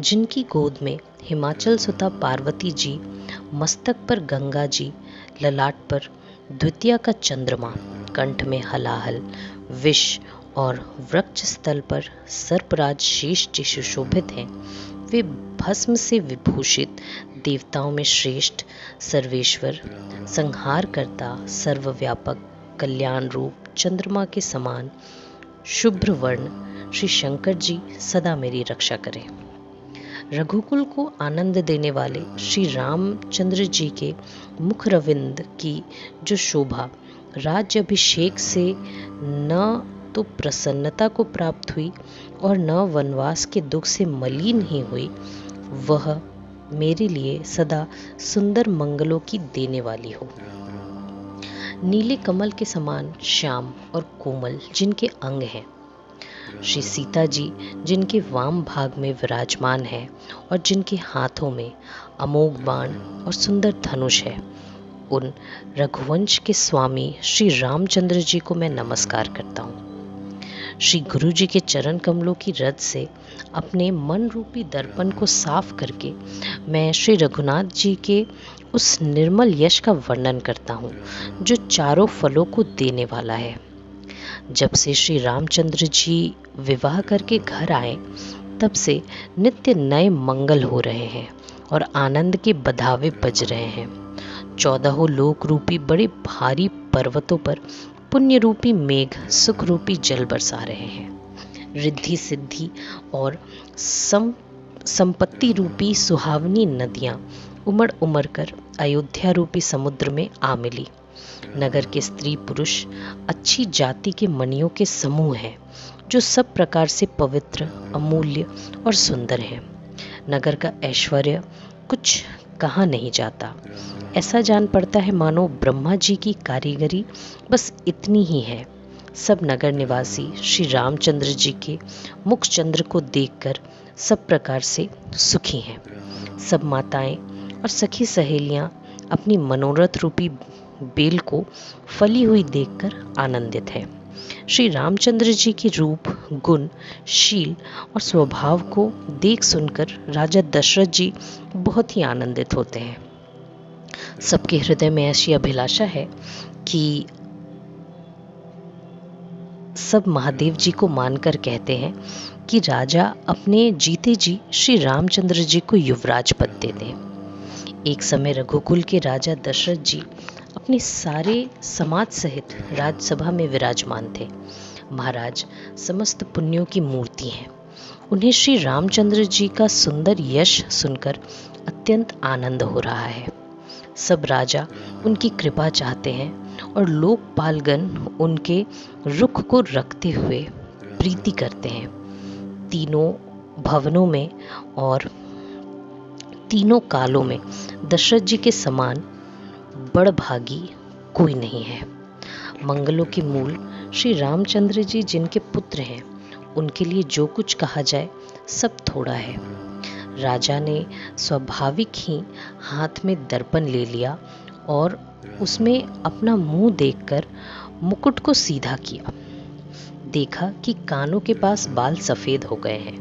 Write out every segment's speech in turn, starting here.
जिनकी गोद में हिमाचल सुता पार्वती जी, मस्तक पर गंगा जी, ललाट पर द्वितीया का चंद्रमा, कंठ में हलाहल विष और वृक्ष स्थल पर सर्पराज शेष जी सुशोभित हैं, वे भस्म से विभूषित देवताओं में श्रेष्ठ, सर्वेश्वर, संहारकर्ता, सर्वव्यापक, कल्याण रूप चंद्रमा के समान शुभ्र वर्ण श्री शंकर जी सदा मेरी रक्षा करें। रघुकुल को आनंद देने वाले श्री रामचंद्र जी के मुख रविंद की जो शोभा राज्य अभिषेक से न तो प्रसन्नता को प्राप्त हुई और न वनवास के दुख से मलिन ही हुई, वह मेरे लिए सदा सुंदर मंगलों की देने वाली हो। नीले कमल के समान श्याम और कोमल जिनके अंग हैं, श्री सीता जी जिनके वाम भाग में विराजमान है और जिनके हाथों में अमोघ बाण और सुंदर धनुष है, उन रघुवंश के स्वामी श्री रामचंद्र जी को मैं नमस्कार करता हूँ। श्री गुरु जी के चरण कमलों की रज से अपने मन रूपी दर्पण को साफ करके मैं श्री रघुनाथ जी के उस निर्मल यश का वर्णन करता हूँ जो चारों फलों को देने वाला है। जब से श्री रामचंद्र जी विवाह करके घर आए, तब से नित्य नए मंगल हो रहे हैं और आनंद के बधावे बज रहे हैं। 14 लोक रूपी बड़े भारी पर्वतों पर पुण्य रूपी मेघ सुख रूपी जल बरसा रहे हैं। रिद्धि सिद्धि और संपत्ति रूपी सुहावनी नदियां उमड़ उमड़ कर अयोध्या रूपी समुद्र में आ मिली। नगर के स्त्री पुरुष अच्छी जाति के मणियों के समूह हैं जो सब प्रकार से पवित्र, अमूल्य और सुंदर हैं। नगर का ऐश्वर्य कुछ कहा नहीं जाता। ऐसा जान पड़ता है मानो ब्रह्मा जी की कारीगरी बस इतनी ही है। सब नगर निवासी श्री रामचंद्र जी के मुख चंद्र को देखकर सब प्रकार से सुखी हैं। सब माताएं और सखी सहेलियां अपनी मनोरथ रूपी बेल को फली हुई देखकर आनंदित है। श्री रामचंद्र जी के रूप, गुण, शील और स्वभाव को देख सुनकर राजा दशरथ जी बहुत ही आनंदित होते हैं। सबके हृदय में ऐसी अभिलाषा है कि सब महादेव जी को मानकर कहते हैं कि राजा अपने जीते जी श्री रामचंद्र जी को युवराज पद दे दें। एक समय रघुकुल के राजा दशरथ जी अपने सारे समाज सहित राजसभा में विराजमान थे। महाराज समस्त पुण्यों की मूर्ति हैं। उन्हें श्री रामचंद्र जी का सुंदर यश सुनकर अत्यंत आनंद हो रहा है। सब राजा उनकी कृपा चाहते हैं और लोकपालगण उनके रुख को रखते हुए प्रीति करते हैं। तीनों भवनों में और तीनों कालों में दशरथ जी के समान बड़भागी कोई नहीं है। मंगलों के मूल श्री रामचंद्र जी जिनके पुत्र हैं, उनके लिए जो कुछ कहा जाए सब थोड़ा है। राजा ने स्वाभाविक ही हाथ में दर्पण ले लिया और उसमें अपना मुंह देखकर मुकुट को सीधा किया। देखा कि कानों के पास बाल सफेद हो गए हैं,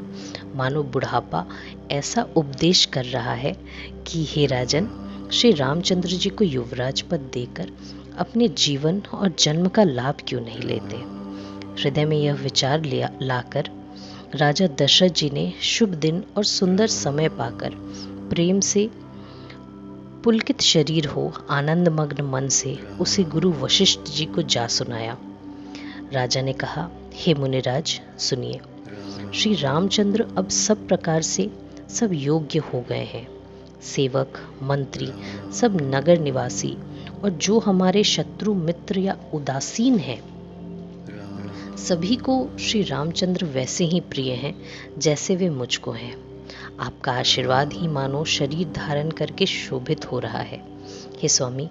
मानो बुढ़ापा ऐसा उपदेश कर रहा है कि हे राजन, श्री रामचंद्र जी को युवराज पद देकर अपने जीवन और जन्म का लाभ क्यों नहीं लेते। हृदय में यह विचार लाकर राजा दशरथ जी ने शुभ दिन और सुंदर समय पाकर प्रेम से पुलकित शरीर हो आनंद मग्न मन से उसे गुरु वशिष्ठ जी को जा सुनाया। राजा ने कहा, हे मुनिराज सुनिए, श्री रामचंद्र अब सब प्रकार से सब योग्य हो गए हैं। सेवक, मंत्री, सब नगर निवासी और जो हमारे शत्रु मित्र या उदासीन हैं, सभी को श्री रामचंद्र वैसे ही प्रिय हैं जैसे वे मुझको हैं। आपका आशीर्वाद ही मानो शरीर धारण करके शोभित हो रहा है। हे स्वामी,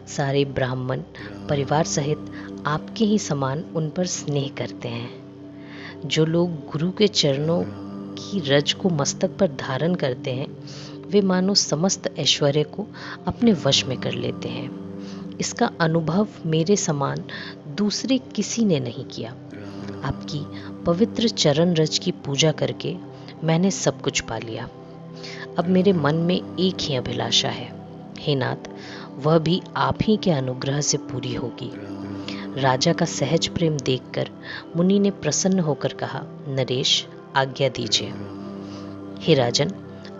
सारे ब्राह्मण परिवार सहित आपके ही समान उन पर स्नेह करते हैं। जो लोग गुरु के चरणों की रज को मस्तक पर धारण करते हैं, वे मानो समस्त ऐश्वर्य को अपने वश में कर लेते हैं। इसका अनुभव मेरे समान दूसरे किसी ने नहीं किया। आपकी पवित्र चरण रज की पूजा करके मैंने सब कुछ पा लिया। अब मेरे मन में एक ही अभिलाषा है, हे नाथ, वह भी आप ही के अनुग्रह से पूरी होगी। राजा का सहज प्रेम देखकर मुनि ने प्रसन्न होकर कहा, नरेश, आज्ञा दीजिए। हे राजन,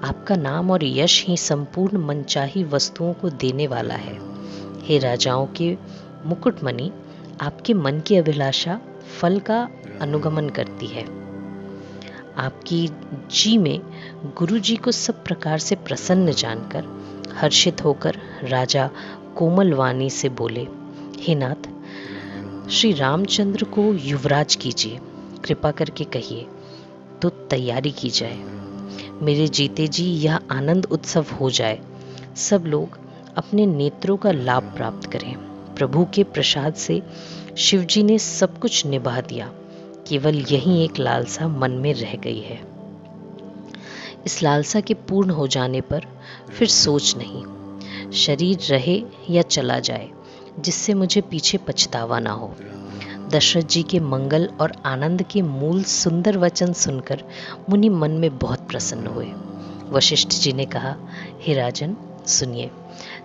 आपका नाम और यश ही संपूर्ण मनचाही वस्तुओं को देने वाला है। हे राजाओं के मुकुटमणि, आपके मन की अभिलाषा फल का अनुगमन करती है। आपकी जी में गुरु जी को सब प्रकार से प्रसन्न जानकर हर्षित होकर राजा कोमल वाणी से बोले, हे नाथ, श्री रामचंद्र को युवराज कीजिए, कृपा करके कहिए तो तैयारी की जाए। मेरे जीते जी यह आनंद उत्सव हो जाए, सब लोग अपने नेत्रों का लाभ प्राप्त करें। प्रभु के प्रसाद से शिवजी ने सब कुछ निभा दिया, केवल यही एक लालसा मन में रह गई है। इस लालसा के पूर्ण हो जाने पर फिर सोच नहीं, शरीर रहे या चला जाए, जिससे मुझे पीछे पछतावा ना हो। दशरथ जी के मंगल और आनंद के मूल सुंदर वचन सुनकर मुनि मन में बहुत प्रसन्न हुए। वशिष्ठ जी ने कहा, हे राजन, सुनिए,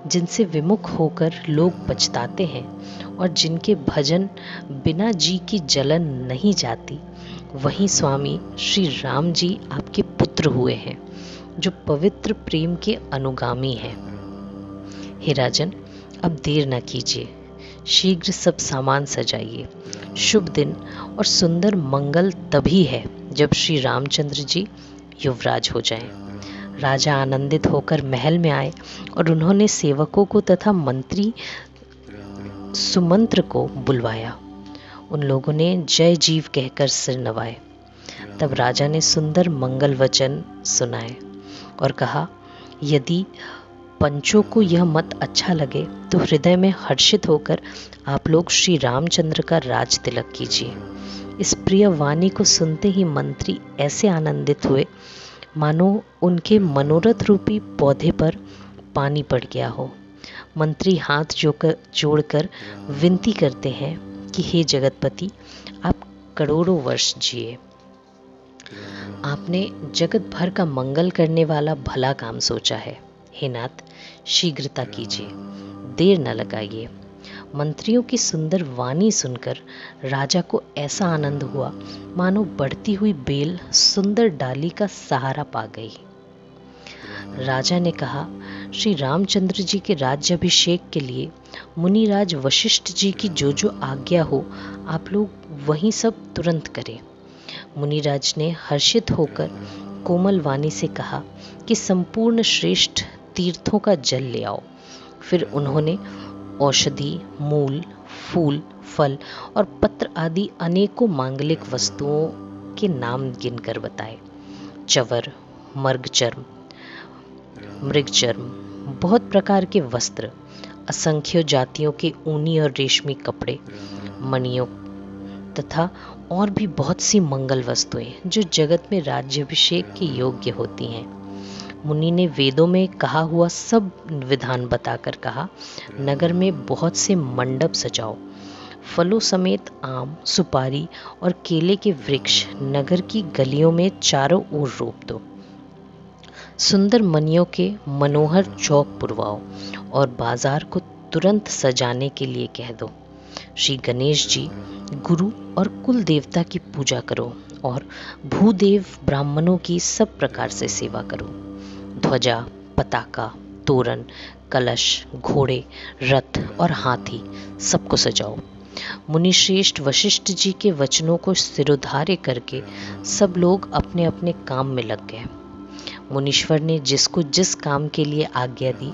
जिनसे विमुख होकर लोग पछताते हैं और जिनके भजन बिना जी की जलन नहीं जाती, वही स्वामी श्री राम जी आपके पुत्र हुए हैं, जो पवित्र प्रेम के अनुगामी हैं। हे राजन, अब देर न कीजिए, शीघ्र सब सामान सजाइए। शुभ दिन और सुंदर मंगल तभी है जब श्री रामचंद्र जी युवराज हो जाएं। राजा आनंदित होकर महल में आए और उन्होंने सेवकों को तथा मंत्री सुमंत्र को बुलवाया। उन लोगों ने जय जीव कहकर सिर नवाए। तब राजा ने सुंदर मंगल वचन सुनाए और कहा, यदि पंचों को यह मत अच्छा लगे तो हृदय में हर्षित होकर आप लोग श्री रामचंद्र का राज तिलक कीजिए। इस प्रिय वाणी को सुनते ही मंत्री ऐसे आनंदित हुए मानो उनके मनोरथ रूपी पौधे पर पानी पड़ गया हो। मंत्री हाथ जोड़कर विनती करते हैं कि हे जगतपति, आप करोड़ों वर्ष जिए। आपने जगत भर का मंगल करने वाला भला काम सोचा है। हे नाथ, शीघ्रता कीजिए, देर न लगाइए। मंत्रियों की सुंदर वाणी सुनकर राजा को ऐसा आनंद हुआ मानो बढ़ती हुई बेल सुंदर डाली का सहारा पा गई। राजा ने कहा, श्री रामचंद्र जी के राज्याभिषेक के लिए मुनिराज वशिष्ठ जी की जो जो आज्ञा हो, आप लोग वही सब तुरंत करें। मुनिराज ने हर्षित होकर कोमल वाणी से कहा कि संपूर्ण श्रेष्ठ तीर्थों का जल ले आओ। फिर उन्होंने औषधि, मूल, फूल, फल और पत्र आदि अनेकों मांगलिक वस्तुओं के नाम गिनकर बताए। चवर, मर्गचर्म, मृगचर्म, बहुत प्रकार के वस्त्र, असंख्य जातियों के ऊनी और रेशमी कपड़े, मणियों तथा और भी बहुत सी मंगल वस्तुएं जो जगत में राज्याभिषेक के योग्य होती हैं। मुनि ने वेदों में कहा हुआ सब विधान बताकर कहा, नगर में बहुत से मंडप सजाओ, फलों समेत आम, सुपारी और केले के वृक्ष नगर की गलियों में चारों ओर रोप दो। सुंदर मणियों के मनोहर चौक पुरवाओ और बाजार को तुरंत सजाने के लिए कह दो। श्री गणेश जी, गुरु और कुल देवता की पूजा करो और भूदेव ब्राह्मणों की सब प्रकार से सेवा करो। ध्वजा, पताका, तोरण, कलश, घोड़े, रथ और हाथी सबको सजाओ। मुनिश्रेष्ठ वशिष्ठ जी के वचनों को सिरोधार्य करके सब लोग अपने अपने काम में लग गए। मुनीश्वर ने जिसको जिस काम के लिए आज्ञा दी,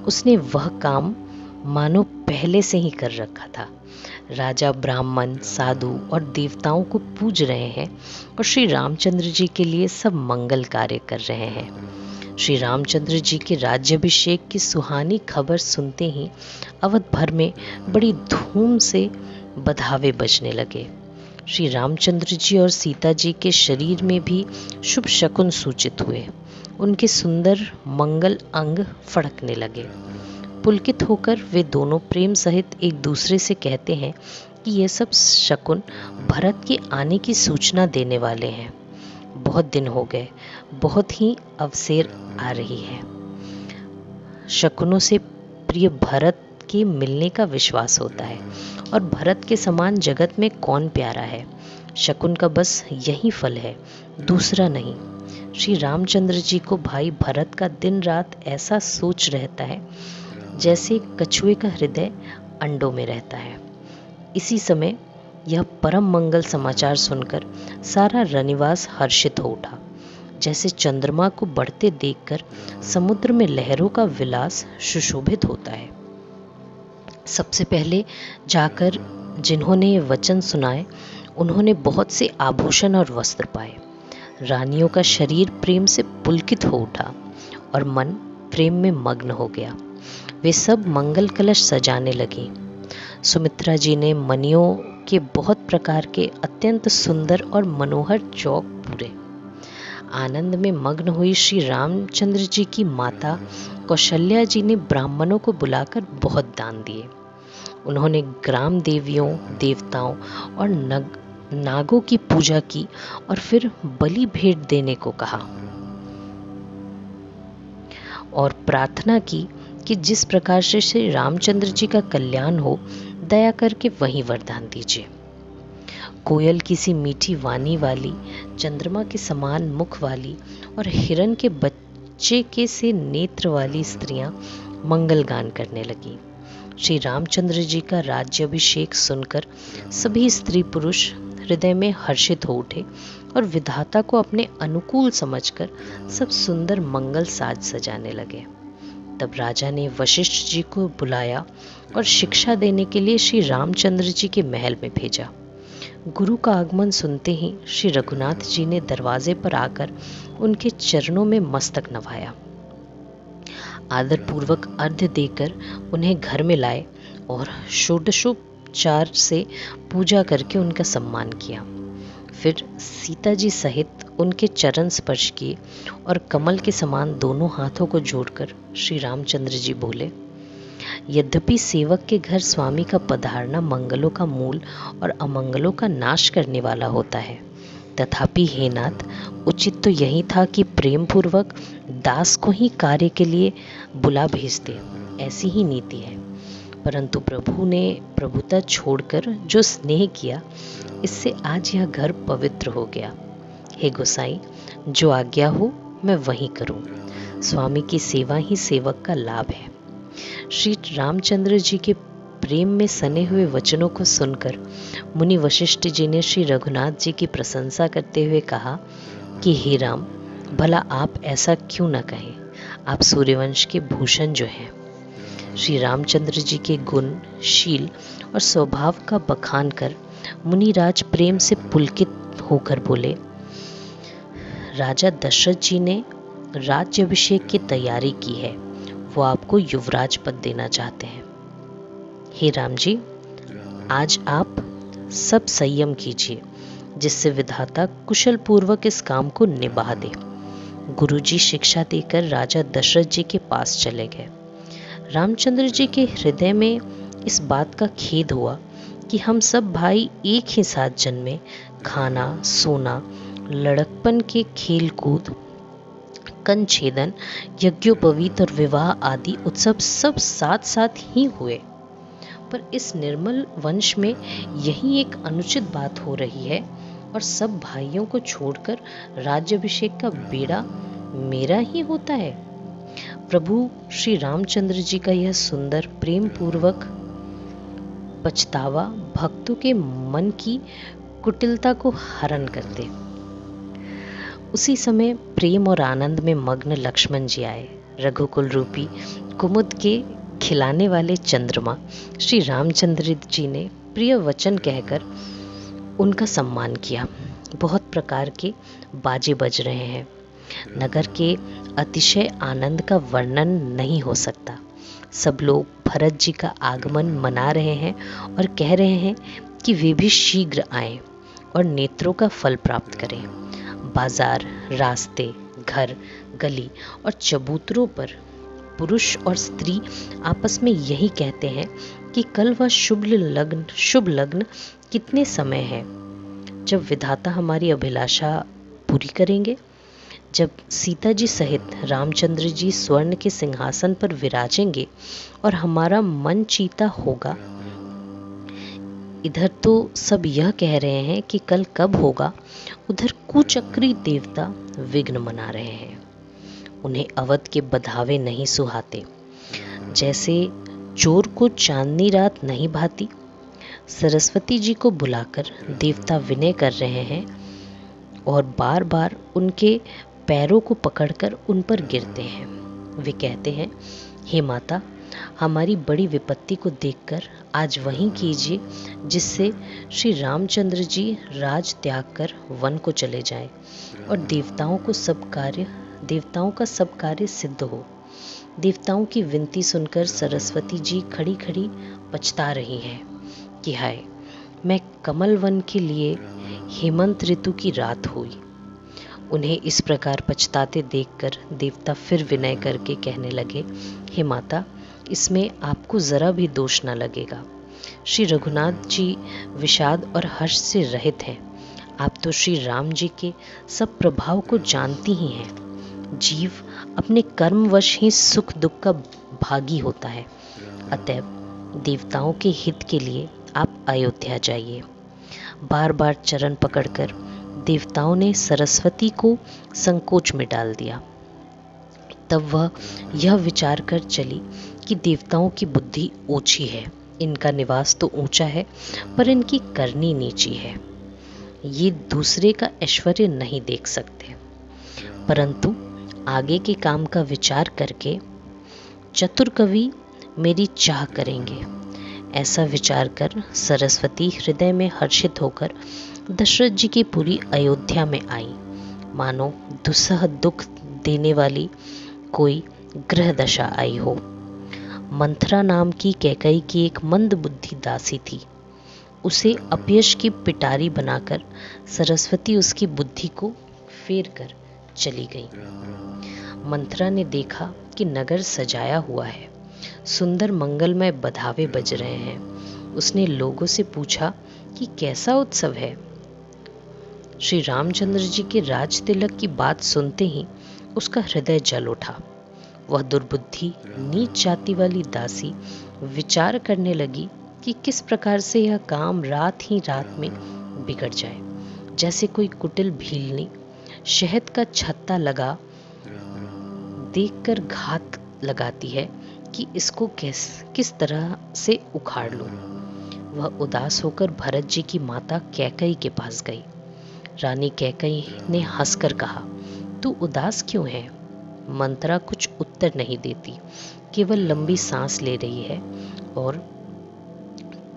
उसने वह काम मानो पहले से ही कर रखा था। राजा ब्राह्मण, साधु और देवताओं को पूज रहे हैं और श्री रामचंद्र जी के लिए सब मंगल कार्य कर रहे हैं। श्री रामचंद्र जी के राज्याभिषेक की सुहानी खबर सुनते ही अवध भर में बड़ी धूम से बधावे बजने लगे। श्री रामचंद्र जी और सीता जी के शरीर में भी शुभ शकुन सूचित हुए। उनके सुंदर मंगल अंग फड़कने लगे। पुलकित होकर वे दोनों प्रेम सहित एक दूसरे से कहते हैं कि ये सब शकुन भरत के आने की सूचना देने वाले हैं। बहुत दिन हो गए, बहुत ही अवसेर आ रही है। शकुनों से प्रिय भरत के मिलने का विश्वास होता है, और भरत के समान जगत में कौन प्यारा है। शकुन का बस यही फल है, दूसरा नहीं। श्री रामचंद्र जी को भाई भरत का दिन रात ऐसा सोच रहता है जैसे कछुए का हृदय अंडों में रहता है। इसी समय यह परम मंगल समाचार सुनकर सारा रनिवास हर्षित हो उठा, जैसे चंद्रमा को बढ़ते देखकर समुद्र में लहरों का विलास सुशोभित होता है। सबसे पहले जाकर जिन्होंने ये वचन सुनाए, उन्होंने बहुत से आभूषण और वस्त्र पाए। रानियों का शरीर प्रेम से पुलकित हो उठा और मन प्रेम में मग्न हो गया। वे सब मंगल कलश सजाने लगी। सुमित्रा जी ने मणियों के बहुत प्रकार के अत्यंत सुंदर और मनोहर चौक पूरे। आनंद में मग्न हुई श्री रामचंद्र जी की माता कौशल्या जी ने ब्राह्मणों को बुलाकर बहुत दान दिए। उन्होंने ग्राम देवियों, देवताओं और नागों की पूजा की और फिर बलि भेंट देने को कहा और प्रार्थना की कि जिस प्रकार से श्री रामचंद्र जी का कल्याण हो, दया करके वही वरदान दीजिए। कोयल की सी मीठी वाणी वाली, चंद्रमा के समान मुख वाली और हिरण के बच्चे के से नेत्र वाली स्त्रियां मंगल गान करने लगी। श्री रामचंद्र जी का राज्याभिषेक सुनकर सभी स्त्री पुरुष हृदय में हर्षित हो उठे और विधाता को अपने अनुकूल समझकर सब सुंदर मंगल साज सजाने लगे। तब राजा ने वशिष्ठ जी को बुलाया और शिक्षा देने के लिए श्री रामचंद्र जी के महल में भेजा। गुरु का आगमन सुनते ही श्री रघुनाथ जी ने दरवाजे पर आकर उनके चरणों में मस्तक नवाया। आदर पूर्वक अर्घ्य देकर उन्हें घर में लाए और षोडशोपचार से पूजा करके उनका सम्मान किया। फिर सीता जी सहित उनके चरण स्पर्श किए और कमल के समान दोनों हाथों को जोड़कर श्री रामचंद्र जी बोले, यद्यपि सेवक के घर स्वामी का पधारना मंगलों का मूल और अमंगलों का नाश करने वाला होता है, तथापि हे नाथ, उचित तो यही था कि प्रेम पूर्वक दास को ही कार्य के लिए बुला भेज दे। ऐसी ही नीति है, परंतु प्रभु ने प्रभुता छोड़कर जो स्नेह किया, इससे आज यह घर पवित्र हो गया। हे गोसाई, जो आज्ञा हो मैं वही करूं। स्वामी की सेवा ही सेवक का लाभ है। श्री रामचंद्र जी के प्रेम में सने हुए वचनों को सुनकर मुनि वशिष्ठ जी ने श्री रघुनाथ जी की प्रशंसा करते हुए कहा कि हे राम, भला आप ऐसा क्यों न कहें, आप सूर्यवंश के भूषण जो हैं। श्री रामचंद्र जी के गुण, शील और स्वभाव का बखान कर मुनिराज प्रेम से पुलकित होकर बोले, राजा दशरथ जी ने राज्याभिषेक की तैयारी की है, वो आपको युवराज पद देना चाहते हैं। हे राम जी, आज आप सब संयम कीजिए, जिससे विधाता कुशल पूर्वक इस काम को निभा दे। गुरुजी शिक्षा देकर राजा दशरथ जी के पास चले गए। रामचंद्र जी के हृदय में इस बात का खेद हुआ कि हम सब भाई एक ही साथ जन्मे, खाना, सोना, लड़कपन के खेल कूद, कंछेदन, यज्ञोपवीत और विवाह आदि उत्सव सब साथ साथ ही हुए, पर इस निर्मल वंश में यही एक अनुचित बात हो रही है और सब भाइयों को छोड़कर राज्याभिषेक का बेड़ा मेरा ही होता है। प्रभु श्री रामचंद्र जी का यह सुंदर प्रेम पूर्वक पछतावा भक्तों के मन की कुटिलता को हरण करते। उसी समय प्रेम और आनंद में मग्न लक्ष्मण जी आए। रघुकुल रूपी कुमुद के खिलाने वाले चंद्रमा श्री रामचंद्र जी ने प्रिय वचन कहकर उनका सम्मान किया। बहुत प्रकार के बाजे बज रहे हैं। नगर के अतिशय आनंद का वर्णन नहीं हो सकता। सब लोग भरत जी का आगमन मना रहे हैं और कह रहे हैं कि वे भी शीघ्र आएं और नेत्रों का फल प्राप्त करें। बाजार, रास्ते, घर, गली और चबूतरों पर पुरुष और स्त्री आपस में यही कहते हैं कि कल वह शुभ लग्न कितने समय है, जब विधाता हमारी अभिलाषा पूरी करेंगे, जब सीता जी सहित रामचंद्र जी स्वर्ण के सिंहासन पर विराजेंगे और हमारा मन चीता होगा। इधर तो सब यह कह रहे हैं कि कल कब होगा, उधर कुचक्री देवता विघ्न मना रहे हैं। उन्हें अवध के बधावे नहीं सुहाते। जैसे चोर को चांदनी रात नहीं भाती, सरस्वती जी को बुलाकर देवता विनय कर रहे हैं और बार बार उनके पैरों को पकड़कर उन पर गिरते हैं। वे कहते हैं, हे माता, हमारी बड़ी विपत्ति को देखकर आज वहीं कीजिए जिससे श्री रामचंद्र जी राज त्याग कर वन को चले जाएं और देवताओं का सब कार्य सिद्ध हो। देवताओं की विनती सुनकर सरस्वती जी खड़ी खड़ी पछता रही हैं कि हाय, मैं कमल वन के लिए हेमंत ऋतु की रात हुई। उन्हें इस प्रकार पछताते देखकर देवता फिर विनय करके कहने लगे, हे माता, इसमें आपको जरा भी दोष न लगेगा। श्री रघुनाथ जी विषाद और हर्ष से रहित हैं। आप तो श्री राम जी के सब प्रभाव को जानती ही हैं। जीव अपने कर्मवश ही सुख दुख का भागी होता है। अतएव देवताओं के हित के लिए आप अयोध्या जाइए। बार बार चरण पकड़कर देवताओं ने सरस्वती को संकोच में डाल दिया। तब वह यह विचार कर चली कि देवताओं की बुद्धि ऊंची है, इनका निवास तो ऊंचा है पर इनकी करनी नीची है। ये दूसरे का ऐश्वर्य नहीं देख सकते, परंतु आगे के काम का विचार करके चतुर कवि मेरी चाह करेंगे। ऐसा विचार कर सरस्वती हृदय में हर्षित होकर दशरथ जी की पूरी अयोध्या में आई, मानो दुस्सह दुख देने वाली कोई ग्रह दशा आई हो। मंथरा नाम की कैकई की एक मंद बुद्धि दासी थी। उसे अपयश की पिटारी बनाकर सरस्वती उसकी बुद्धि को फेर कर चली गई। मंथरा ने देखा कि नगर सजाया हुआ है, सुंदर मंगलमय बधावे बज रहे हैं। उसने लोगों से पूछा कि कैसा उत्सव है। श्री रामचंद्र जी के राज तिलक की बात सुनते ही उसका हृदय जल उठा। वह दुर्बुद्धि नीच जाति वाली दासी विचार करने लगी कि किस प्रकार से यह काम रात ही रात में बिगड़ जाए। जैसे कोई कुटिल भीलनी शहद का छत्ता लगा देखकर घात लगाती है कि इसको किस तरह से उखाड़ लूं। वह उदास होकर भरत जी की माता कैकई के पास गई। रानी कैकई ने हंसकर कहा, तू उदास क्यों है? मंथरा कुछ उत्तर नहीं देती, केवल लंबी सांस ले रही है और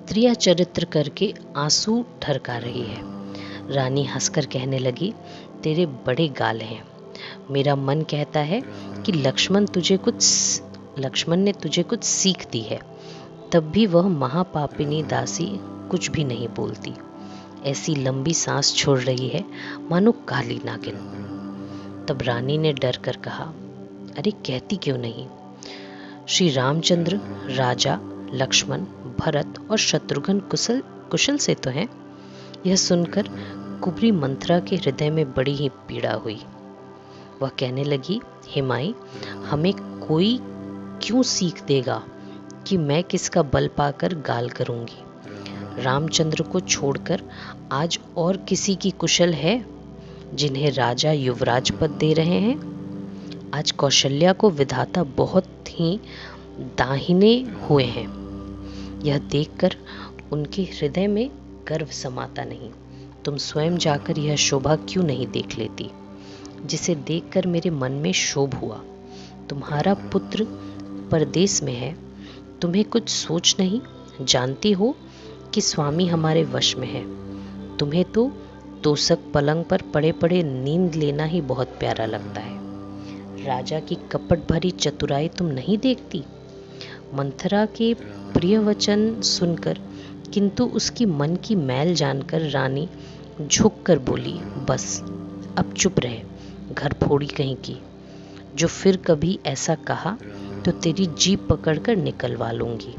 त्रिया चरित्र करके आंसू ठरका रही है। रानी हंसकर कहने लगी, तेरे बड़े गाल हैं। मेरा मन कहता है कि लक्ष्मण ने तुझे कुछ सीख दी है, तब भी वह महापापिनी दासी कुछ भी नहीं बोलती। ऐसी लंबी सांस छोड़ रही है मानो काली नागिन। तब रानी ने डर कर कहा, अरे कहती क्यों नहीं? श्री रामचंद्र, राजा, लक्ष्मण, भरत और शत्रुघ्न कुशल से तो हैं। यह सुनकर कुबरी मंथरा के हृदय में बड़ी ही पीड़ा हुई। वह कहने लगी, हे माई, हमें कोई क्यों सीख देगा कि मैं किसका बल पाकर गाल करूंगी? रामचंद्र को छोड़कर आज और किसी की कुशल है जिन्हें राजा युवराज पद दे रहे हैं? आज कौशल्या को विधाता बहुत ही दाहिने हुए हैं। यह देखकर उनके हृदय में गर्व समाता नहीं। तुम स्वयं जाकर यह शोभा क्यों नहीं देख लेती, जिसे देखकर मेरे मन में शोभ हुआ। तुम्हारा पुत्र परदेश में है, तुम्हें कुछ सोच नहीं? जानती हो कि स्वामी हमारे वश में है। तुम्हें तो तोसक पलंग पर पड़े पड़े नींद लेना ही बहुत प्यारा लगता है। राजा की कपट भरी चतुराई तुम नहीं देखती? मंथरा के प्रिय वचन सुनकर किंतु उसकी मन की मैल जानकर रानी झुक कर बोली, बस अब चुप रहे, घर फोड़ी कहीं की। जो फिर कभी ऐसा कहा तो तेरी जीभ पकड़कर निकलवा लूंगी।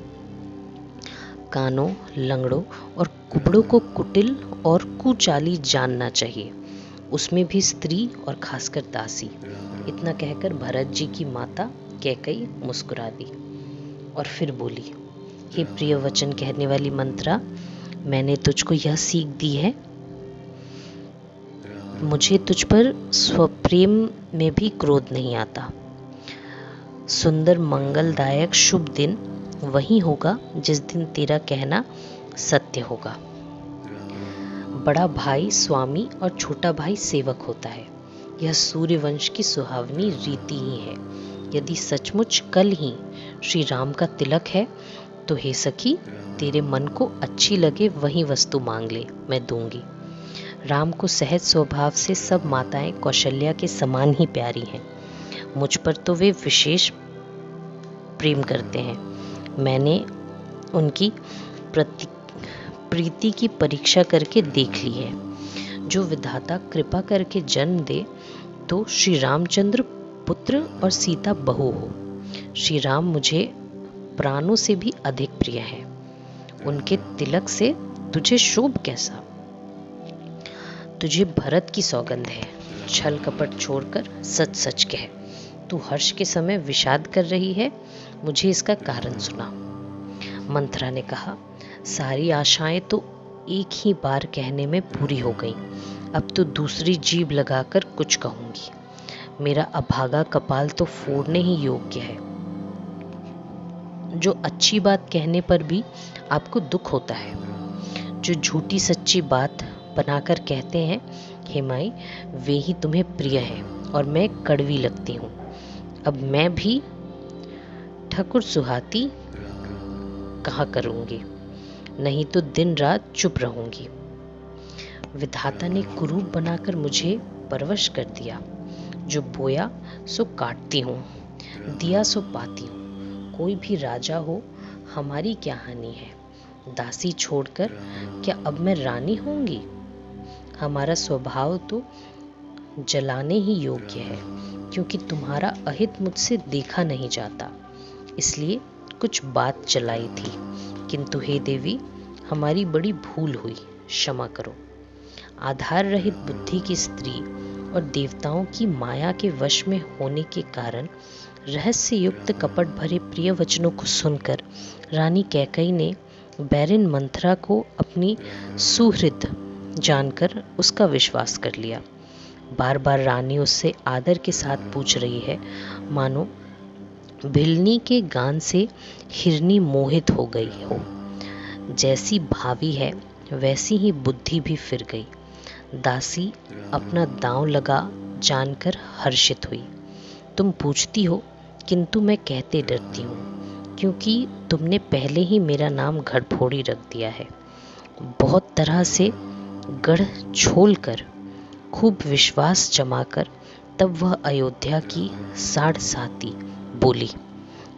कानों, लंगड़ों और कुबड़ों को कुटिल और कुचाली जानना चाहिए, उसमें भी स्त्री और खासकर दासी। इतना कहकर भरत जी की माता कैकई मुस्कुरा दी और फिर बोली, हे प्रिय वचन कहने वाली मंत्रा, मैंने तुझको यह सीख दी है, मुझे तुझ पर स्वप्रेम में भी क्रोध नहीं आता। सुंदर मंगलदायक शुभ दिन वही होगा जिस दिन तेरा कहना सत्य होगा। बड़ा भाई स्वामी और छोटा भाई सेवक होता है, यह सूर्यवंश की सुहावनी रीति ही है। यदि सचमुच कल ही श्री राम का तिलक है तो हे सखी, तेरे मन को अच्छी लगे वही वस्तु मांग ले, मैं दूंगी। राम को सहज स्वभाव से सब माताएं कौशल्या के समान ही प्यारी हैं। मुझ पर तो वे विशेष प्रेम करते हैं। मैंने उनकी प्रीति की परीक्षा करके देख ली है। जो विधाता कृपा करके जन्म दे तो श्री रामचंद्र पुत्र और सीता बहू हो। श्री राम मुझे प्राणों से भी अधिक प्रिय है। उनके तिलक से तुझे शोभ कैसा? तुझे भरत की सौगंध है, छल कपट छोड़कर सच सच कह। तू हर्ष के समय विषाद कर रही है, मुझे इसका कारण सुना। मंथरा ने कहा, सारी आशाएं तो एक ही बार कहने में पूरी हो गई, अब तो दूसरी जीभ लगाकर कुछ कहूंगी। मेरा अभागा कपाल तो फोड़ने ही योग्य है। जो अच्छी बात कहने पर भी आपको दुख होता है, जो झूठी सच्ची बात बनाकर कहते हैं हे माई, वे ही तुम्हें प्रिय है और मैं कड़वी लगती हूँ। अब मैं भी ठकुर सुहाती कहा करूंगी, नहीं तो दिन रात चुप रहूंगी। विधाता ने कुरूप बनाकर मुझे परवश कर दिया। जो बोया सो काटती हूँ, दिया सो पाती हूँ। कोई भी राजा हो, हमारी क्या हानि है? दासी छोड़कर क्या अब मैं रानी होंगी? हमारा स्वभाव तो जलाने ही योग्य है, क्योंकि तुम्हारा अहित मुझसे देखा नहीं जाता, इसलिए कुछ बात चलाई थी। किंतु हे देवी, हमारी बड़ी भूल हुई, क्षमा करो। आधार रहित बुद्धि की स्त्री और देवताओं की माया के वश में होने के कारण रहस्य युक्त कपट भरे प्रिय वचनों को सुनकर रानी कैकई ने बैरिन मंथरा को अपनी सुहृद जानकर उसका विश्वास कर लिया। बार बार रानी उससे आदर के साथ पूछ रही है, मानो भिलनी के गान से हिरनी मोहित हो गई हो। जैसी भावी है वैसी ही बुद्धि भी फिर गई। दासी अपना दांव लगा जानकर हर्षित हुई। तुम पूछती हो, किंतु मैं कहते डरती हूँ, क्योंकि तुमने पहले ही मेरा नाम घड़फोड़ी रख दिया है। बहुत तरह से गढ़ छोल कर, खूब विश्वास जमाकर तब वह अयोध्या की साढ़ साती बोली,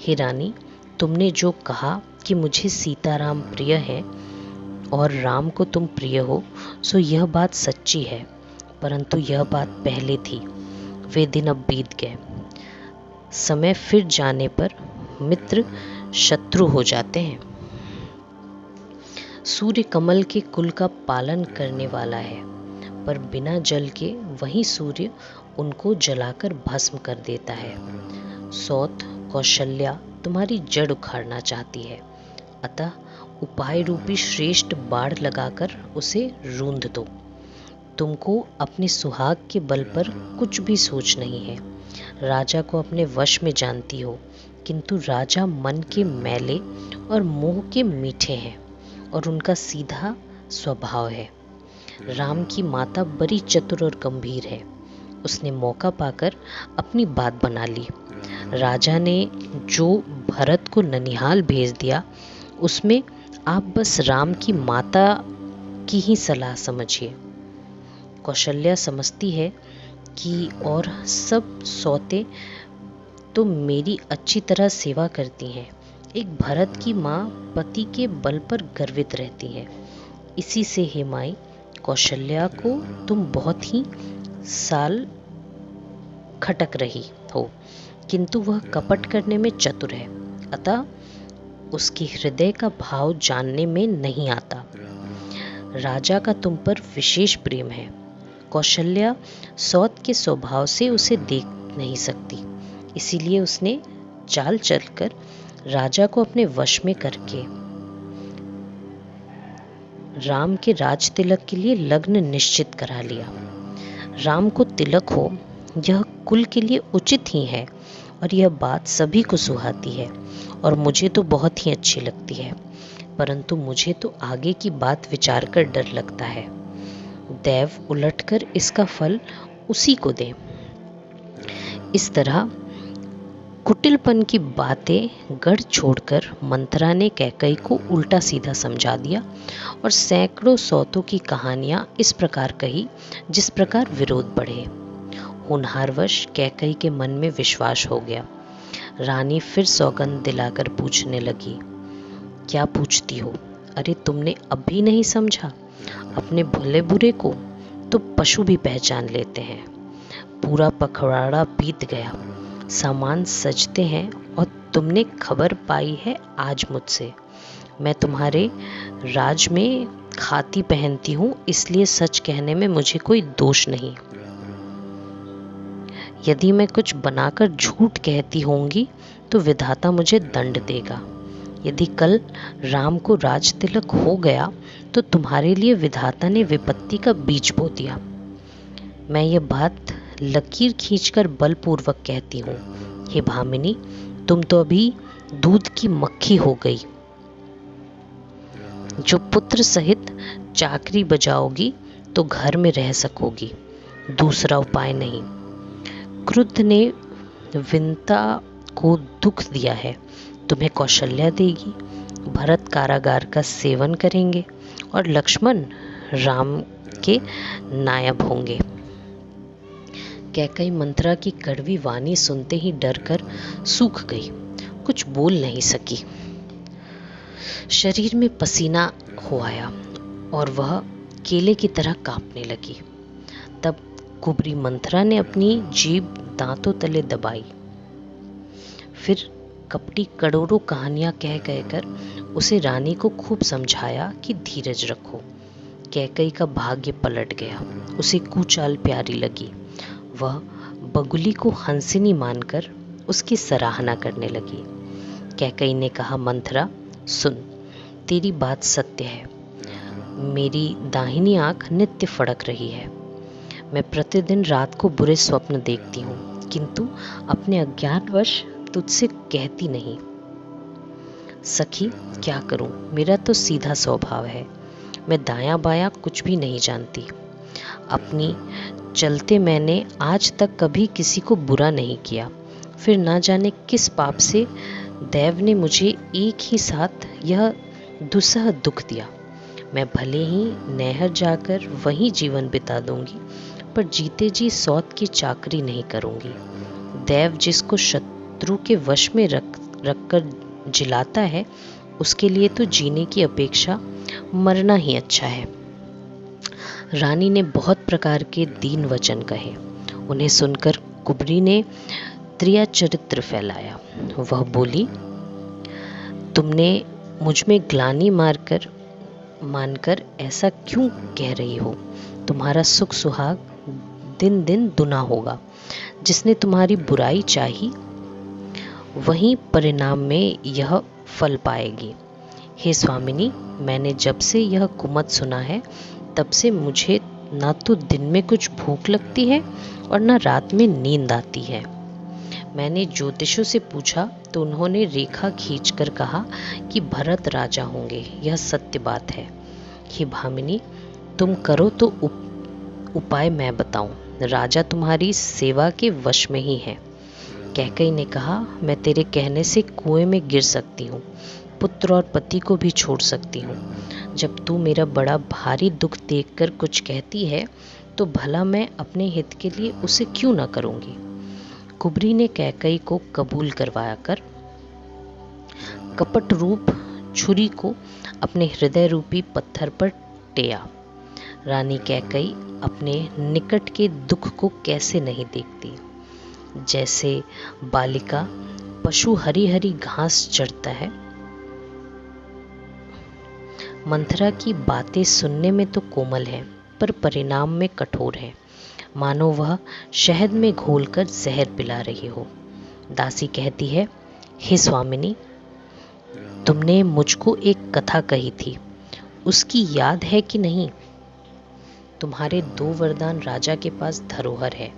हे रानी, तुमने जो कहा कि मुझे सीताराम प्रिय है और राम को तुम प्रिय हो, सो यह बात सच्ची है, परंतु यह बात पहले थी, वे दिन अब बीत गए। समय फिर जाने पर मित्र शत्रु हो जाते हैं। सूर्य कमल के कुल का पालन करने वाला है, पर बिना जल के वही सूर्य उनको जलाकर भस्म कर देता है। सौत कौशल्या तुम्हारी जड़ उखाड़ना चाहती है, अतः उपाय रूपी श्रेष्ठ बाढ़ लगाकर उसे रूंध दो। तुमको अपने सुहाग के बल पर कुछ भी सोच नहीं है। राजा को अपने वश में जानती हो, किंतु राजा मन के मैले और मोह के मीठे हैं और उनका सीधा स्वभाव है। राम की माता बड़ी चतुर और गंभीर है, उसने मौका पाकर अपनी बात बना ली। राजा ने जो भरत को ननिहाल भेज दिया, उसमें आप बस राम की माता की ही सलाह समझिए। कौशल्या समझती है कि और सब सौते तो मेरी अच्छी तरह सेवा करती हैं। एक भरत की माँ पति के बल पर गर्वित रहती है। इसी से हे माई, कौशल्या को तुम बहुत ही साल खटक रही हो, किंतु वह कपट करने में चतुर है, अतः उसकी हृदय का भाव जानने में नहीं आता। राजा का तुम पर विशेष प्रेम है। कौशल्या सौत के स्वभाव से उसे देख नहीं सकती, इसीलिए उसने चाल चलकर राजा को अपने वश में करके राम के राज तिलक के लिए लग्न निश्चित करा लिया। राम को तिलक हो यह कुल के लिए उचित ही है, और यह बात सभी को सुहाती है और मुझे तो बहुत ही अच्छी लगती है, परंतु मुझे तो आगे की बात विचार कर डर लगता है। दैव उलटकर इसका फल उसी को दे। इस तरह कुटिलपन की बातें गढ़ छोड़कर मंथरा ने कैकई को उल्टा सीधा समझा दिया और सैकड़ों सौतों की कहानियां इस प्रकार कही जिस प्रकार विरोध बढ़े। होनहारवश कैकई के मन में विश्वास हो गया। रानी फिर सौगंध दिलाकर पूछने लगी, क्या पूछती हो? अरे तुमने अब भी नहीं समझा? अपने भले बुरे को तो पशु भी पहचान लेते हैं। पूरा पखवाड़ा बीत गया, सामान सजते हैं और तुमने खबर पाई है आज मुझसे। मैं तुम्हारे राज में खाती पहनती हूँ, इसलिए सच कहने में मुझे कोई दोष नहीं। यदि मैं कुछ बनाकर झूठ कहती होंगी तो विधाता मुझे दंड देगा। यदि कल राम को राज तिलक हो गया तो तुम्हारे लिए विधाता ने विपत्ति का बीज बो दिया। मैं ये बात लकीर खींचकर बलपूर्वक कहती हूँ। हे भामिनी, तुम तो अभी दूध की मक्खी हो गई, जो पुत्र सहित चाकरी बजाओगी तो घर में रह सकोगी, दूसरा उपाय नहीं। क्रुद्ध ने विंता को दुख दिया है, तुम्हें कौशल्या देगी, भरत कारागार का सेवन करेंगे और लक्ष्मण राम के नायब होंगे। कैकई मंत्रा की कड़वी वाणी सुनते ही डरकर सूख गई, कुछ बोल नहीं सकी। शरीर में पसीना हो आया और वह केले की तरह कांपने लगी। तब कुबरी मंथरा ने अपनी जीभ दांतों तले दबाई, फिर कपटी करोड़ों कहानियां कह कहकर उसे रानी को खूब समझाया कि धीरज रखो। कैकई का भाग्य पलट गया, उसे कुचाल प्यारी लगी। वह बगुली को हंसिनी मानकर उसकी सराहना करने लगी। कैकई ने कहा, मंथरा सुन, तेरी बात सत्य है। मेरी दाहिनी आंख नित्य फड़क रही है। मैं प्रतिदिन रात को बुरे स्वप्न देखती हूँ, किंतु अपने अज्ञानवश तुझसे कहती नहीं। सखी, क्या करूं? मेरा तो सीधा स्वभाव है, मैं दायां बायां कुछ भी नहीं जानती। अपनी चलते मैंने आज तक कभी किसी को बुरा नहीं किया, फिर ना जाने किस पाप से देव ने मुझे एक ही साथ यह दुस्सह दुख दिया। मैं भले ही नहर जाकर वहीं जीवन बिता दूंगी, पर जीते जी सौत की चाकरी नहीं करूंगी। देव जिसको शत्रु के वश में रखकर जिलाता है, उसके लिए तो जीने की अपेक्षा मरना ही अच्छा है। रानी ने बहुत प्रकार के दीन वचन कहे। उन्हें सुनकर कुबरी ने त्रिया चरित्र फैलाया। वह बोली, तुमने मुझ में ग्लानि मानकर ऐसा क्यों कह रही हो? तुम्हारा सुख सुहाग दिन दिन दुना होगा। जिसने तुम्हारी बुराई चाही, वहीं परिणाम में यह फल पाएगी। हे स्वामिनी, मैंने जब से यह कुमत सुना है, तब से मुझे ना तो दिन में कुछ भूख लगती है और ना रात में नींद आती है। मैंने ज्योतिषों से पूछा तो उन्होंने रेखा खींचकर कहा कि भरत राजा होंगे। यह सत्य बात है। हे भामिनी, तुम करो तो उपाय मैं बताऊं। राजा तुम्हारी सेवा के वश में ही है। कैकई ने कहा, मैं तेरे कहने से कुएं में गिर सकती हूँ, पुत्र और पति को भी छोड़ सकती हूँ। जब तू मेरा बड़ा भारी दुख देखकर कुछ कहती है, तो भला मैं अपने हित के लिए उसे क्यों न करूँगी। कुबरी ने कैकई को कबूल करवाया कर कपट रूप छुरी को अपने हृदय रूपी पत्थर पर टेया। रानी कैकई अपने निकट के दुख को कैसे नहीं देखती। जैसे बालिका पशु हरी हरी घास चरता है। मंथरा की बातें सुनने में तो कोमल है, पर परिणाम में कठोर है, मानो वह शहद में घोलकर जहर पिला रही हो। दासी कहती है, हे स्वामिनी, तुमने मुझको एक कथा कही थी, उसकी याद है कि नहीं? तुम्हारे 2 वरदान राजा के पास धरोहर है,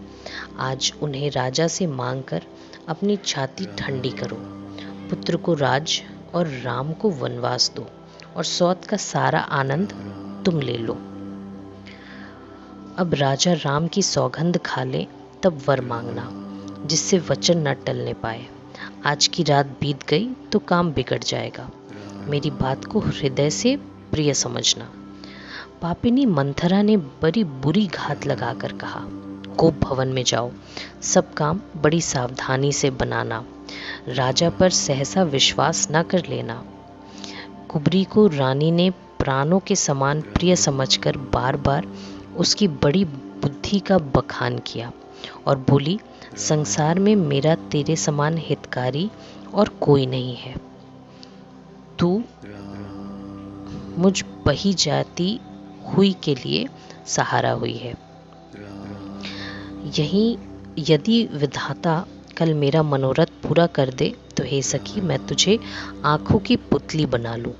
आज उन्हें राजा से मांगकर अपनी छाती ठंडी करो। पुत्र को राज और राम को वनवास दो, और सौत का सारा आनंद तुम ले लो। अब राजा राम की सौगंध खा ले, तब वर मांगना, जिससे वचन न टलने पाए। आज की रात बीत गई तो काम बिगड़ जाएगा। मेरी बात को हृदय से प्रिय समझना। पापिनी मंथरा ने बड़ी बुरी घात लगाकर कहा, कोप भवन में जाओ, सब काम बड़ी सावधानी से बनाना, राजा पर सहसा विश्वास न कर लेना। कुबरी को रानी ने प्राणों के समान प्रिय समझकर बार बार उसकी बड़ी बुद्धि का बखान किया और बोली, संसार में मेरा तेरे समान हितकारी और कोई नहीं है। तू मुझ बही जाती हुई के लिए सहारा हुई है। यही यदि विधाता कल मेरा मनोरथ पूरा कर दे तो हे सखी, मैं तुझे आंखों की पुतली बना लूं।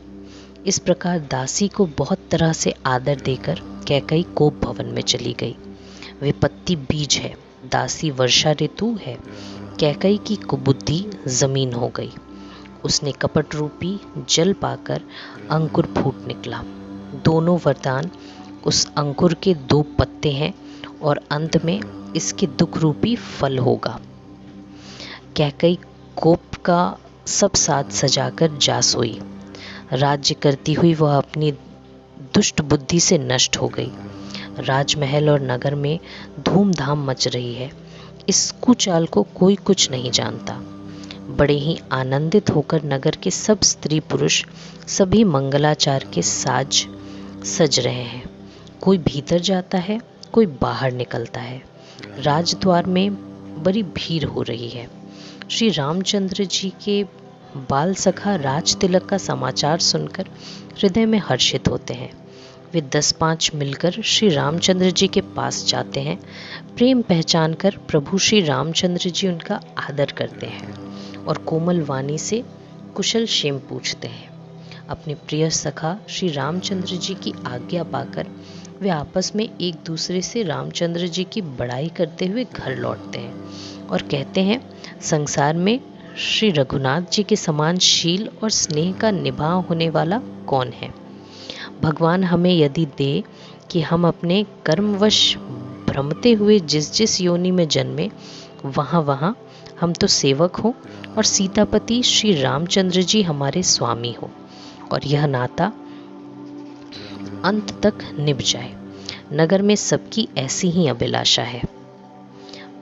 इस प्रकार दासी को बहुत तरह से आदर देकर कैकई कोप भवन में चली गई। विपत्ति बीज है, दासी वर्षा ऋतु है। कैकई की कुबुद्धि जमीन हो गई। उसने कपट रूपी जल पाकर अंकुर फूट निकला। दोनों वरदान उस अंकुर के 2 पत्ते हैं और अंत में इसके दुख रूपी फल होगा। कैकई कोप का सब साथ सजाकर जा सोई। राज्य करती हुई वह अपनी दुष्ट बुद्धि से नष्ट हो गई। राजमहल और नगर में धूमधाम मच रही है। इस कुचाल को कोई कुछ नहीं जानता। बड़े ही आनंदित होकर नगर के सब स्त्री पुरुष सभी मंगलाचार के साज सज रहे हैं। कोई भीतर जाता है, कोई बाहर निकलता है। राजद्वार में बड़ी भीड़ हो रही है। श्री रामचंद्र जी के बाल सखा राज तिलक का समाचार सुनकर हृदय में हर्षित होते हैं। वे 10-5 मिलकर श्री रामचंद्र जी के पास जाते हैं। प्रेम पहचान कर प्रभु श्री रामचंद्र जी उनका आदर करते हैं और कोमल वाणी से कुशल क्षेम पूछते हैं। अपने प्रिय सखा श्री रामचंद्र जी की आज्ञा पाकर वे आपस में एक दूसरे से रामचंद्र जी की बड़ाई करते हुए घर लौटते हैं और कहते हैं, संसार में श्री रघुनाथ जी के समान शील और स्नेह का निभा होने वाला कौन है? भगवान हमें यदि दे कि हम अपने कर्मवश भ्रमते हुए जिस जिस योनि में जन्मे, वहाँ वहाँ हम तो सेवक हों और सीतापति श्री रामचंद्र जी हमारे स्वामी हो और यह नाता अंत तक निभ जाए। नगर में सबकी ऐसी ही अभिलाषा है,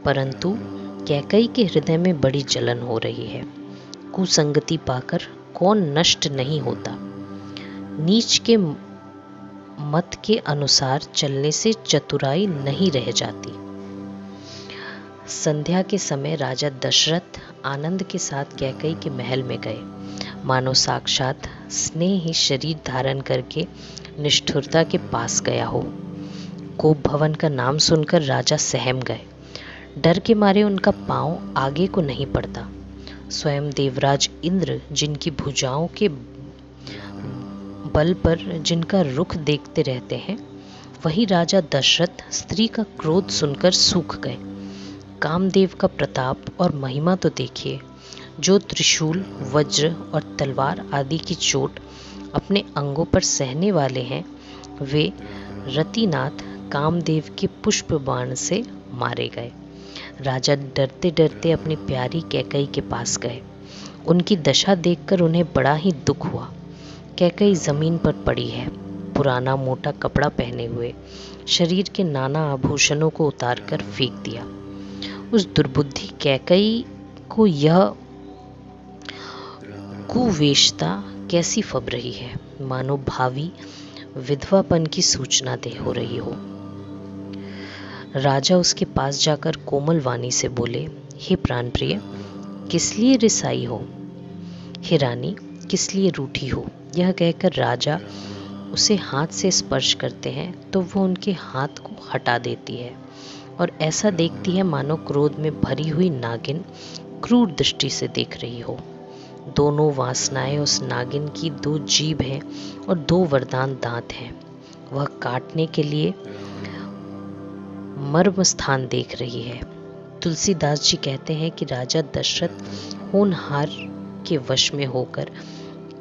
परंतु कैकई के हृदय में बड़ी जलन हो रही है। कुसंगति पाकर कौन नष्ट नहीं होता। नीच के मत के अनुसार चलने से चतुराई नहीं रह जाती। संध्या के समय राजा दशरथ आनंद के साथ कैकई के महल में गए, मानो साक्षात स्नेह ही शरीर धारण करके निष्ठुरता के पास गया हो। कोप भवन का नाम सुनकर राजा सहम गए। डर के मारे उनका पांव आगे को नहीं पड़ता। स्वयं देवराज इंद्र, जिनकी भुजाओं के बल पर जिनका रुख देखते रहते हैं, वही राजा दशरथ स्त्री का क्रोध सुनकर सूख गए। कामदेव का प्रताप और महिमा तो देखिए। जो त्रिशूल, वज्र और तलवार आदि की चोट अपने अंगों पर सहने वाले हैं, वे रतिनाथ कामदेव के पुष्प बाण से मारे गए। राजा डरते डरते अपनी प्यारी कैकई के पास गए। उनकी दशा देखकर उन्हें बड़ा ही दुख हुआ। कैकई जमीन पर पड़ी है, पुराना मोटा कपड़ा पहने हुए, शरीर के नाना आभूषणों को उतारकर फेंक दिया। उस दुर्बुद्धि कैकई को यह कुवेशता कैसी फब रही है, मानो भावी विधवापन की सूचना दे हो रही हो। राजा उसके पास जाकर कोमल वाणी से बोले, हे प्राण प्रिय, किस लिए रिसाई हो? हे रानी, किस लिए रूठी हो? यह कहकर राजा उसे हाथ से स्पर्श करते हैं तो वो उनके हाथ को हटा देती है और ऐसा देखती है मानो क्रोध में भरी हुई नागिन क्रूर दृष्टि से देख रही हो। दोनों वासनाएं उस नागिन की 2 जीभ हैं और 2 वरदान दांत हैं। वह काटने के लिए मर्म स्थान देख रही है। तुलसीदास जी कहते हैं कि राजा दशरथ होनहार के वश में होकर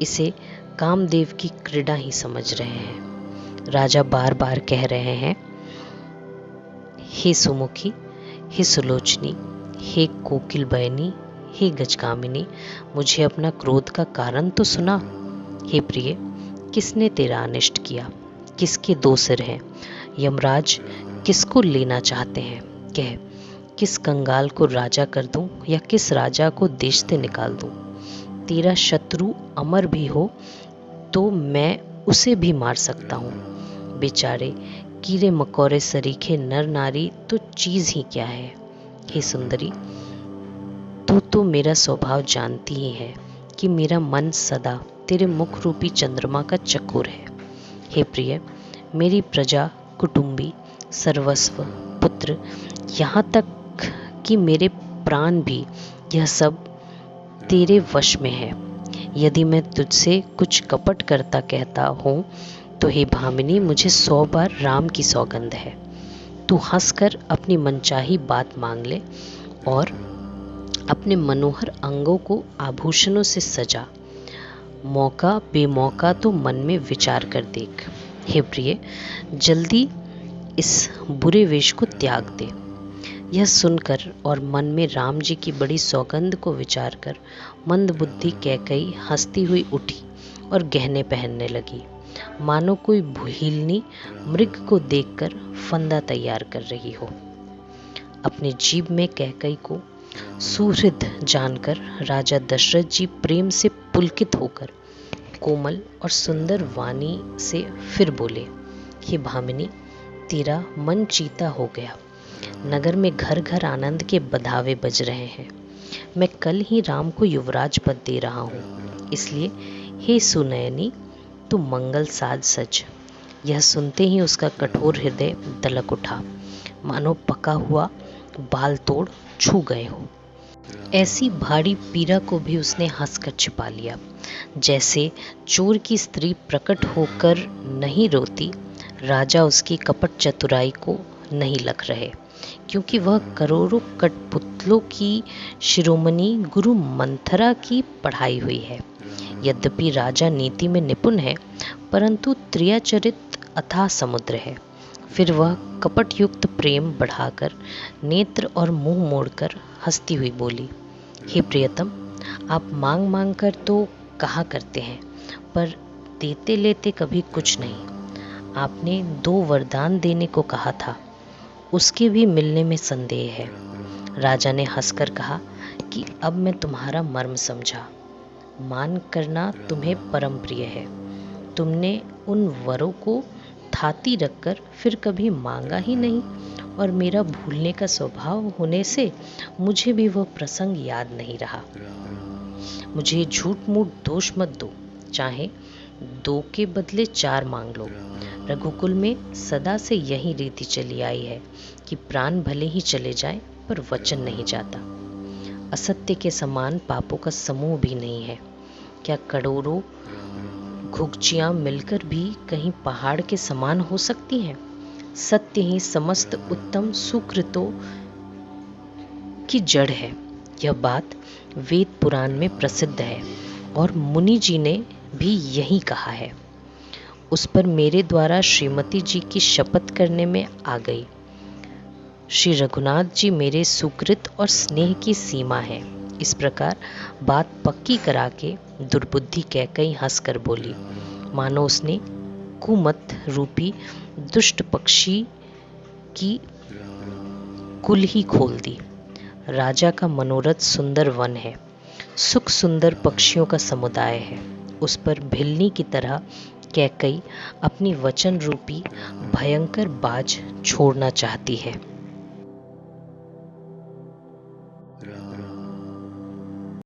इसे कामदेव की क्रीड़ा ही समझ रहे हैं। राजा बार बार कह रहे हैं, हे सुमुखी, हे सुलोचनी, हे कोकिल बयनी, हे गजकामिनी, मुझे अपना क्रोध का कारण तो सुना। हे प्रिय, किसने तेरा अनिष्ट किया? किसके 2 सिर हैं? यमराज किसको लेना चाहते हैं? कह, किस कंगाल को राजा कर दूं या किस राजा को देश से निकाल दूं? तेरा शत्रु अमर भी हो तो मैं उसे भी मार सकता हूँ। बेचारे कीड़े मकोड़े सरीखे नर नारी तो चीज ही क्या है। हे सुंदरी, तू तो मेरा स्वभाव जानती ही है कि मेरा मन सदा तेरे मुख रूपी चंद्रमा का चकोर है। हे प्रिय, मेरी प्रजा, कुटुंबी, सर्वस्व, पुत्र, यहाँ तक कि मेरे प्राण भी, यह सब तेरे वश में है। यदि मैं तुझसे कुछ कपट करता कहता हूँ तो हे भामिनी, मुझे 100 बार राम की सौगंध है। तू हंसकर अपनी मनचाही बात मांग ले और अपने मनोहर अंगों को आभूषणों से सजा। मौका बेमौका तो मन में विचार कर देख। हे प्रिय, जल्दी इस बुरे वेश को त्याग दे। यह सुनकर और मन में राम जी की बड़ी सौगंध को विचार कर मंदबुद्धि कैकई हंसती हुई उठी और गहने पहनने लगी, मानो कोई भूहिलनी मृग को देखकर फंदा तैयार कर रही हो। अपने जीभ में कैकई को सुहृद जानकर राजा दशरथ जी प्रेम से पुलकित होकर कोमल और सुंदर वाणी से फिर बोले, हे भामिनी, तेरा मन चीता हो गया। नगर में घर घर आनंद के बधावे बज रहे हैं। मैं कल ही राम को युवराज पद दे रहा हूँ, इसलिए हे सुनयनी, तू मंगल साज सज। यह सुनते ही उसका कठोर हृदय दलक उठा, मानो पका हुआ बाल तोड़ छू गए हो। ऐसी भारी पीड़ा को भी उसने हंसकर छिपा लिया। जैसे चोर की स्त्री प्रकट होकर नहीं रोती, राजा उसकी कपट चतुराई को नहीं लख रहे, क्योंकि वह करोड़ों कठपुतलों की शिरोमणि गुरु मंथरा की पढ़ाई हुई है। यद्यपि राजा नीति में निपुण है, परंतु त्रियाचरित अथाह समुद्र है। फिर वह कपट युक्त प्रेम बढ़ाकर नेत्र और मुंह मोड़कर हंसती हुई बोली, हे प्रियतम, आप मांग मांग कर तो कहा करते हैं, पर देते लेते कभी कुछ नहीं। आपने 2 वरदान देने को कहा था, उसके भी मिलने में संदेह है। राजा ने हंसकर कहा कि अब मैं तुम्हारा मर्म समझा। मान करना तुम्हें परम प्रिय है। तुमने उन वरों को थाती रखकर फिर कभी मांगा ही नहीं, और मेरा भूलने का स्वभाव होने से मुझे भी वह प्रसंग याद नहीं रहा। मुझे झूठ मूठ दोष मत दो, चाहे 2 के बदले 4 मांग लो। रघुकुल में सदा से यही रीति चली आई है कि प्राण भले ही चले जाए पर वचन नहीं जाता। असत्य के समान पापों का समूह भी नहीं है। क्या करोड़ों घुघचियां मिलकर भी कहीं पहाड़ के समान हो सकती हैं? सत्य ही समस्त उत्तम सुकृतों की जड़ है। यह बात वेद पुराण में प्रसिद्ध है और मुनि जी ने भी यही कहा है। उस पर मेरे द्वारा श्रीमती जी की शपथ करने में आ गई। श्री रघुनाथ जी मेरे सुकृत और स्नेह की सीमा है। इस प्रकार बात पक्की करा के दुर्बुद्धि कैकई हंसकर बोली, मानो उसने कुमत रूपी दुष्ट पक्षी की कुल ही खोल दी। राजा का मनोरथ सुंदर वन है, सुख सुंदर पक्षियों का समुदाय है। उस पर भिलनी की तरह कैकई अपनी वचन रूपी भयंकर बाज छोड़ना चाहती है।